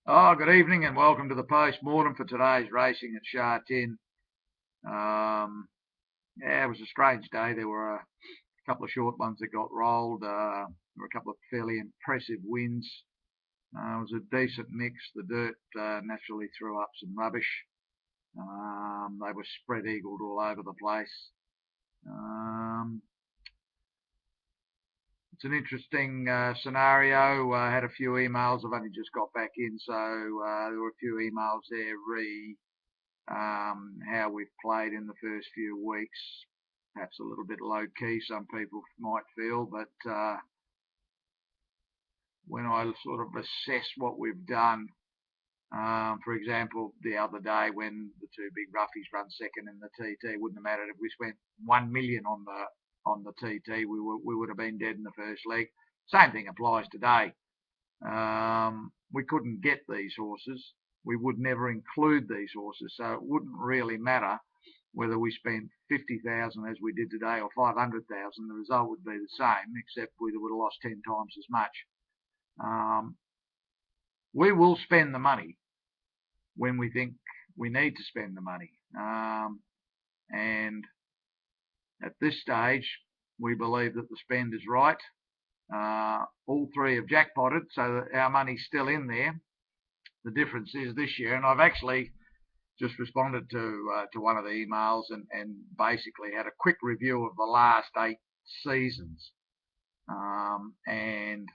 Oh, good evening and welcome to the Postmortem for today's racing at Sha Tin. Yeah, it was a strange day. There were a couple of short ones that got rolled. There were a couple of fairly impressive wins. It was a decent mix. The dirt naturally threw up some rubbish. They were spread eagled all over the place. Um, it's an interesting scenario. I had a few emails. I've only just got back in, so there were a few emails there how we've played in the first few weeks. Perhaps a little bit low key, some people might feel, but when I sort of assess what we've done, for example, the other day when the two big roughies run second in the TT, wouldn't have mattered if we spent 1 million on the TT. We would have been dead in the first leg. Same thing applies today. We couldn't get these horses. We would never include these horses, so it wouldn't really matter whether we spent 50,000 as we did today or 500,000. The result would be the same, except we would have lost 10 times as much. We will spend the money when we think we need to spend the money. And at this stage, we believe that the spend is right. All three have jackpotted, so that our money's still in there. The difference is this year, and I've actually just responded to one of the emails and basically had a quick review of the last 8 seasons. And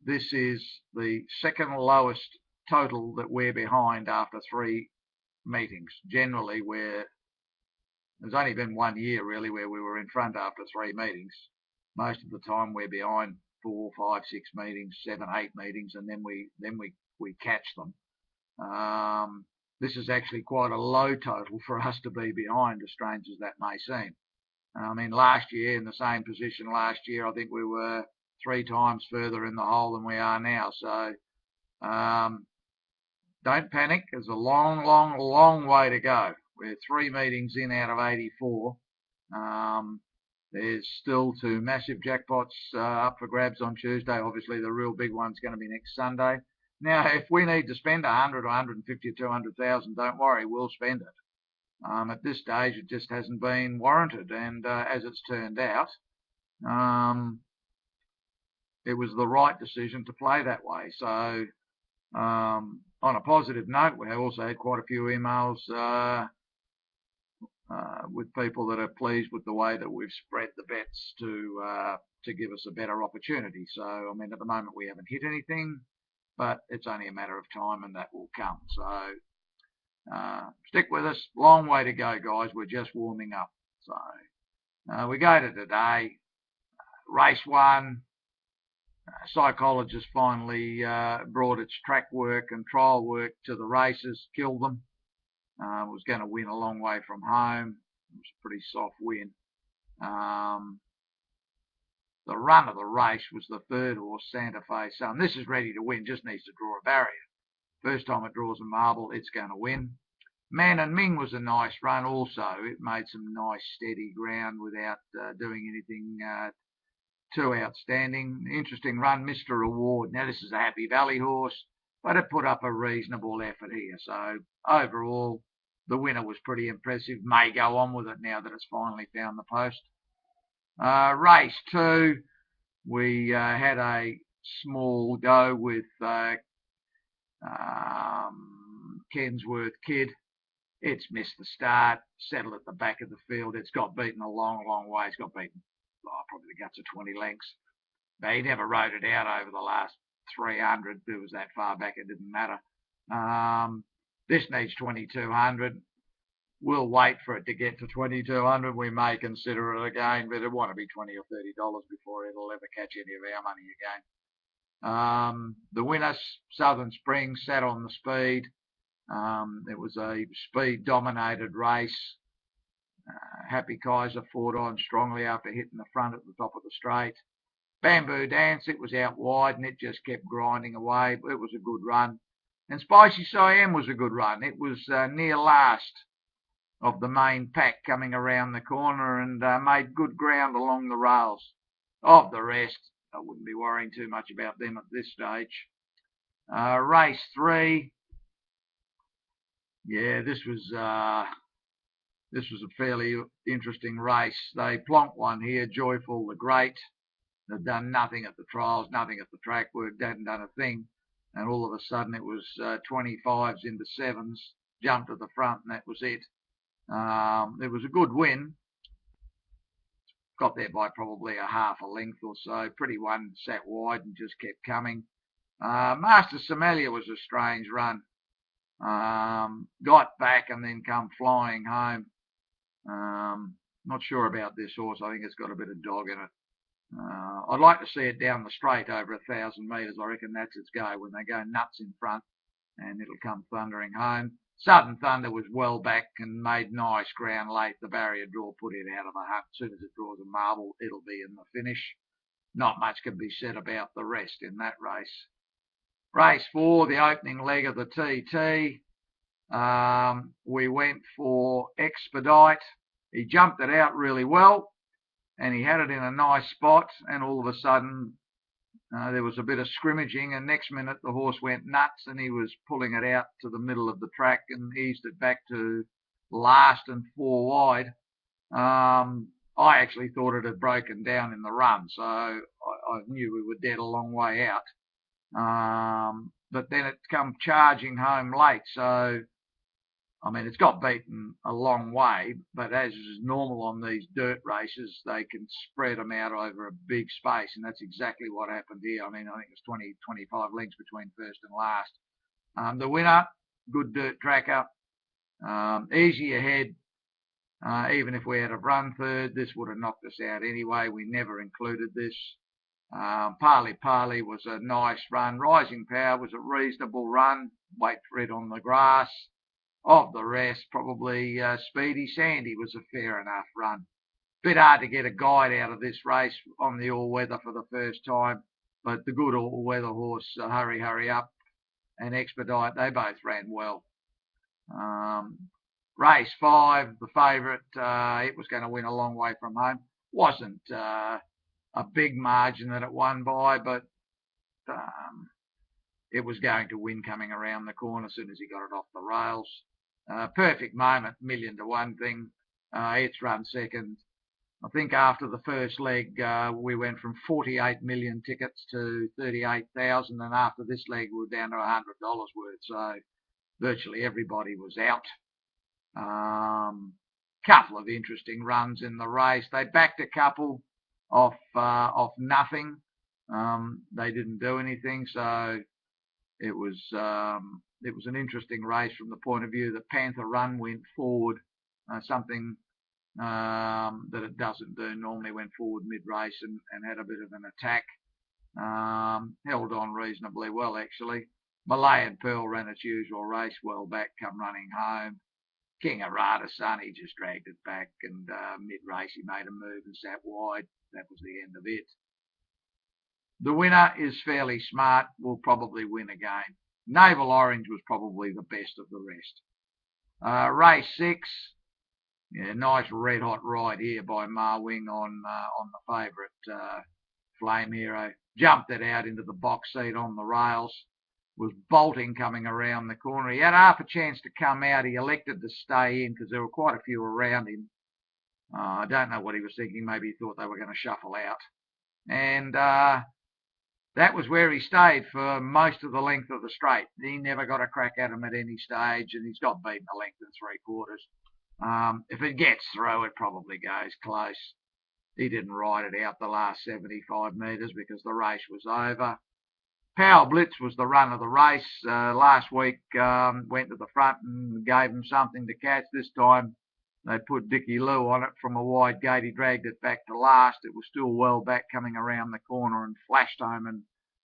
this is the second lowest total that we're behind after 3 meetings. Generally, there's only been 1 year really where we were in front after 3 meetings. Most of the time we're behind 4, 5, 6 meetings, 7, 8 meetings, and then we catch them. This is actually quite a low total for us to be behind, as strange as that may seem. I mean, last year, in the same position last year, I think we were 3 times further in the hole than we are now. So don't panic. There's a long, long, long way to go. We're 3 meetings in out of 84. There's still 2 massive jackpots up for grabs on Tuesday. Obviously, the real big one's going to be next Sunday. Now, if we need to spend 100 or 150 or 200,000, don't worry, we'll spend it. At this stage, it just hasn't been warranted, and as it's turned out, it was the right decision to play that way. So, on a positive note, we also had quite a few emails with people that are pleased with the way that we've spread the bets to give us a better opportunity. So, I mean, at the moment we haven't hit anything, but it's only a matter of time and that will come. So stick with us. Long way to go, guys. We're just warming up. So we go to today. Race 1. Psychologist finally brought its track work and trial work to the races, killed them. Was going to win a long way from home. It was a pretty soft win. The run of the race was the 3rd horse, Santa Fe Sun. This is ready to win, just needs to draw a barrier. First time it draws a marble, it's going to win. Man and Ming was a nice run also. It made some nice steady ground without doing anything too outstanding. Interesting run, Mr. Reward. Now this is a Happy Valley horse, but it put up a reasonable effort here. So overall, the winner was pretty impressive. May go on with it now that it's finally found the post. Race 2, we had a small go with Kensworth Kid. It's missed the start, settled at the back of the field. It's got beaten a long, long way. It's got beaten probably the guts of 20 lengths. But he never rode it out over the last 300. It was that far back, it didn't matter. This needs 2,200. We'll wait for it to get to 2,200. We may consider it again, but it want to be $20 or $30 before it'll ever catch any of our money again. The winner, Southern Springs, sat on the speed. It was a speed-dominated race. Happy Kaiser fought on strongly after hitting the front at the top of the straight. Bamboo Dance, it was out wide and it just kept grinding away. It was a good run. And Spicy Siam was a good run. It was near last of the main pack coming around the corner and made good ground along the rails. Of the rest, I wouldn't be worrying too much about them at this stage. Race 3. Yeah, this was a fairly interesting race. They plonked one here, Joyful the Great. They'd done nothing at the trials, nothing at the track work, hadn't done a thing. And all of a sudden it was 25s into 7s, jumped at the front, and that was it. It was a good win. Got there by probably a half a length or so. Pretty One sat wide and just kept coming. Master Somalia was a strange run. Got back and then come flying home. Not sure about this horse. I think it's got a bit of dog in it. I'd like to see it down the straight over 1,000 metres. I reckon that's its go, when they go nuts in front, and it'll come thundering home. Sudden Thunder was well back and made nice ground late. The barrier draw put it out of the hunt. As soon as it draws a marble, it'll be in the finish. Not much can be said about the rest in that race. Race 4, the opening leg of the TT. We went for Expedite. He jumped it out really well, and he had it in a nice spot, and all of a sudden there was a bit of scrimmaging, and next minute the horse went nuts, and he was pulling it out to the middle of the track and eased it back to last and 4 wide. I actually thought it had broken down in the run, so I knew we were dead a long way out. But then it come charging home late, so I mean, it's got beaten a long way, but as is normal on these dirt races, they can spread them out over a big space, and that's exactly what happened here. I mean, I think it's 20, 25 lengths between first and last. The winner, good dirt tracker, easy ahead. Even if we had have run third, this would have knocked us out anyway. We never included this. Parley Parley was a nice run. Rising Power was a reasonable run. Wait for it on the grass. Of the rest, probably Speedy Sandy was a fair enough run. Bit hard to get a guide out of this race on the all-weather for the first time, but the good all-weather horse, Hurry Hurry Up, and Expedite, they both ran well. Race 5, the favourite, it was going to win a long way from home. Wasn't a big margin that it won by, but it was going to win coming around the corner as soon as he got it off the rails. Perfect Moment, 1,000,000 to 1 thing. It's run second. I think after the first leg, we went from 48 million tickets to 38,000, and after this leg, we were down to $100 worth. So virtually everybody was out. Couple of interesting runs in the race. They backed a couple off nothing. They didn't do anything, so it was an interesting race from the point of view that Panther Run went forward, something that it doesn't do. Normally went forward mid-race and had a bit of an attack. Held on reasonably well, actually. Malay and Pearl ran its usual race, well back, come running home. King Arata Son, he just dragged it back, and mid-race he made a move and sat wide. That was the end of it. The winner is fairly smart, will probably win again. Naval Orange was probably the best of the rest. Race 6, yeah, nice red hot ride here by Ma Wing on the favourite Flame Hero. Jumped it out into the box seat on the rails. Was bolting coming around the corner. He had half a chance to come out. He elected to stay in because there were quite a few around him. I don't know what he was thinking. Maybe he thought they were going to shuffle out. And that was where he stayed for most of the length of the straight. He never got a crack at him at any stage, and he's got beaten a length and 3/4. If it gets through, it probably goes close. He didn't ride it out the last 75 metres because the race was over. Power Blitz was the run of the race. Last week went to the front and gave him something to catch. This time they put Dickie Lou on it from a wide gate. He dragged it back to last. It was still well back coming around the corner and flashed home and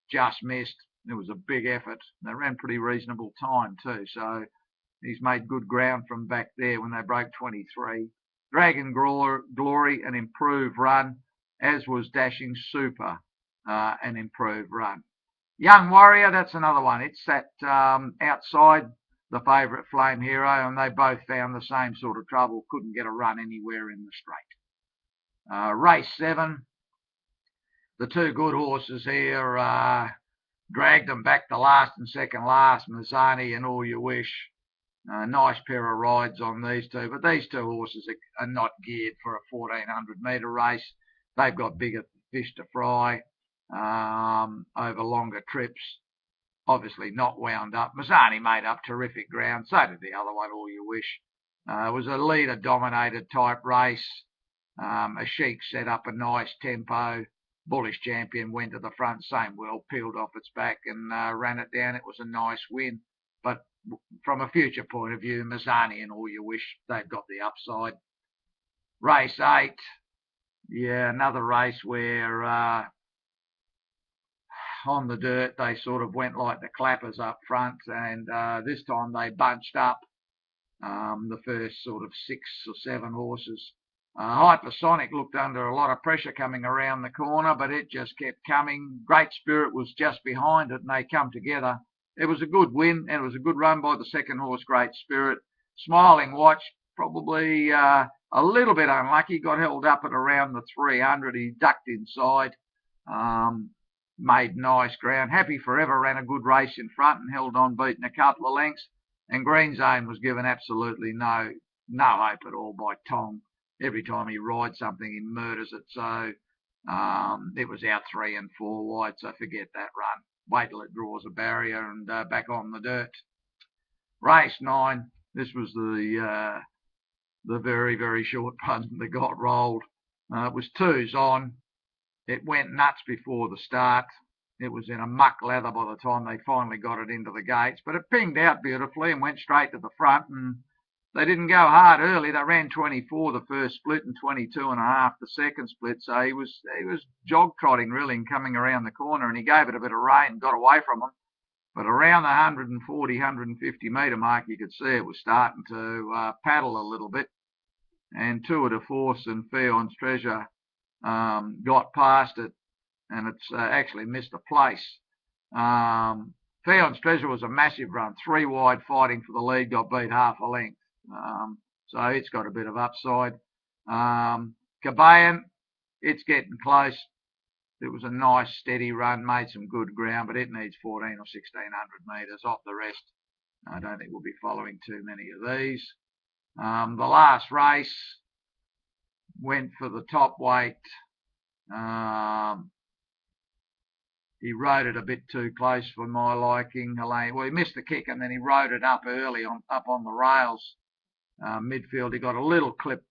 just missed. It was a big effort. They ran pretty reasonable time too, so he's made good ground from back there when they broke 23. Dragon Glory, an improved run, as was Dashing Super, an improved run. Young Warrior, that's another one. It sat outside the favourite Flame Hero, and they both found the same sort of trouble. Couldn't get a run anywhere in the straight. Race 7. The two good horses here, Dragged them back to last and second last, Mazzani and All You Wish. Nice pair of rides on these two, but these two horses are not geared for a 1400-metre race. They've got bigger fish to fry over longer trips. Obviously not wound up. Mazzani made up terrific ground. So did the other one, All You Wish. It was a leader-dominated type race. A Sheik set up a nice tempo. Bullish Champion went to the front, same well, peeled off its back and ran it down. It was a nice win. But from a future point of view, Mazzani and All You Wish, they've got the upside. Race 8. Yeah, another race where on the dirt they sort of went like the clappers up front, and this time they bunched up the first sort of 6 or 7 horses. Hypersonic looked under a lot of pressure coming around the corner, but it just kept coming. Great Spirit was just behind it, and they come together. It was a good win, and it was a good run by the second horse, Great Spirit. Smiling Watch, probably a little bit unlucky, got held up at around the 300. He ducked inside, made nice ground. Happy Forever ran a good race in front and held on, beating a couple of lengths. And Green Zone was given absolutely no hope at all by Tong. Every time he rides something, he murders it. So it was out 3 and 4 wide, so forget that run. Wait till it draws a barrier and back on the dirt. Race 9. This was the very, very short punt that got rolled. It was 2s on. It went nuts before the start. It was in a muck lather by the time they finally got it into the gates. But it pinged out beautifully and went straight to the front. And they didn't go hard early. They ran 24 the first split and 22.5 the second split. So he was jog trotting really and coming around the corner, and he gave it a bit of rein and got away from them. But around the 140, 150 metre mark, you could see it was starting to paddle a little bit. And Tour de Force and Fion's Treasure got past it, and it's actually missed a place. Fion's Treasure was a massive run, 3 wide fighting for the lead, got beat half a length. So it's got a bit of upside. Cabayan, it's getting close. It was a nice steady run, made some good ground, but it needs 14 or 1600 metres off the rest. I don't think we'll be following too many of these. The last race went for the top weight. He rode it a bit too close for my liking. Well, he missed the kick, and then he rode it up early up on the rails. Midfield, he got a little clip,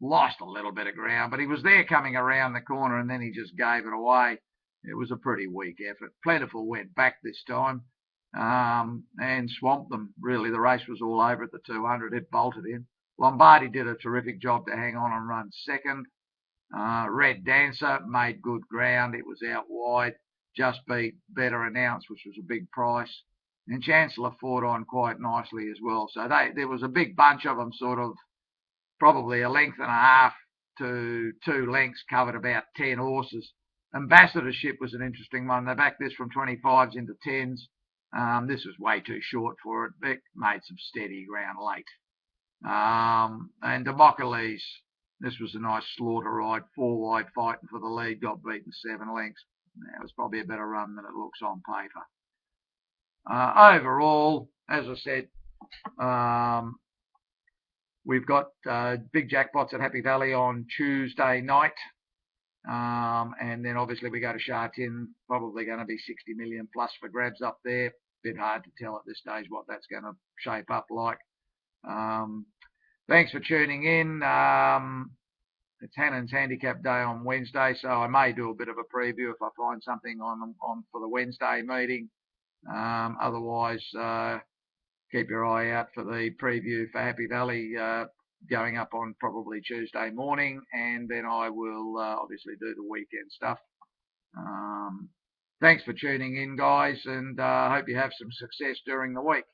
lost a little bit of ground, but he was there coming around the corner, and then he just gave it away. It was a pretty weak effort. Plentiful went back this time and swamped them. Really, the race was all over at the 200. It bolted in. Lombardi did a terrific job to hang on and run second. Red Dancer made good ground. It was out wide. Just beat Better Announced, which was a big price. And Chancellor fought on quite nicely as well. So there was a big bunch of them, sort of probably a length and a half to 2 lengths, covered about 10 horses. Ambassadorship was an interesting one. They backed this from 25s into 10s. This was way too short for it. It made some steady ground late. And Democles, this was a nice slaughter ride, 4 wide fighting for the lead, got beaten 7 lengths. It was probably a better run than it looks on paper. Overall, as I said, we've got big jackpots at Happy Valley on Tuesday night. And then obviously we go to Sha Tin, probably going to be 60 million plus for grabs up there. Bit hard to tell at this stage what that's going to shape up like. Thanks for tuning in. It's Hannon's Handicap Day on Wednesday, so I may do a bit of a preview if I find something on for the Wednesday meeting. Otherwise, keep your eye out for the preview for Happy Valley going up on probably Tuesday morning, and then I will obviously do the weekend stuff. Thanks for tuning in, guys, and I hope you have some success during the week.